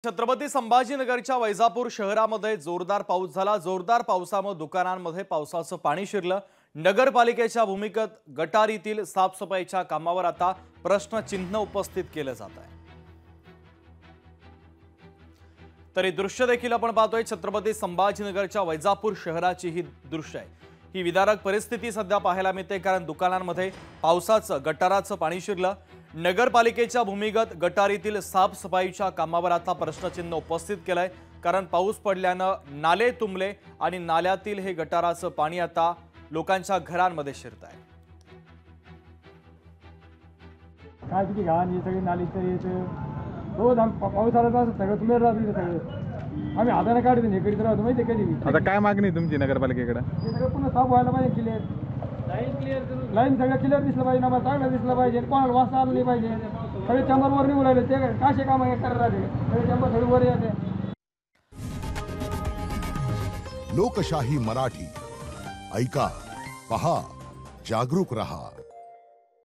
छत्रपती संभाजीनगरच्या वैजापूर शहरामध्ये जोरदार पाऊस झाला। जोरदार पावसामुळे दुकानांमध्ये पावसाचं पाणी शिरलं। नगरपालिकेच्या भूमिगत गटारीतील साफसफाईच्या कामावर आता प्रश्नचिन्ह उपस्थित केलं जात आहे। तरी दृश्य देखील आपण पाहतोय। छत्रपती संभाजीनगरच्या वैजापूर शहराची ही दृश्य आहे। ही विदारक परिस्थिती सध्या पाहायला मिळते, कारण दुकानांमध्ये पावसाचं गटाराचं पाणी शिरलं। नगरपालिकेच्या भूमिगत गटारीतील साफसफाईच्या कामावर आता प्रश्नचिन्ह उपस्थित केलंय, कारण पाऊस पडल्यानं नाले तुंबले आणि नाल्यातील हे गटाराचं पाणी आता लोकांच्या घरांमध्ये शिरत आहे। काय किती घाण ही सगळी नाली तरी रोज पाऊस आला तर सगळं तुम्ही राहतो सगळं आम्ही हाताने काढतो हे करीत राहतो माहिती कधी। आता काय मागणी तुमची नगरपालिकेकडे? हे सगळं पुन्हा साफ व्हायला पाहिजे, क्लिअर लाईन सगळं क्लिअर दिसलं पाहिजे, आम्हाला चांगलं दिसलं पाहिजे, कोणाला वाचता आलं नाही पाहिजे। सगळे चंबरवर निघून राहिले ते काशे काम करत राहते, सगळे चंबर सगळे वर येते। लोकशाही मराठी ऐका, पहा, जागरूक रहा।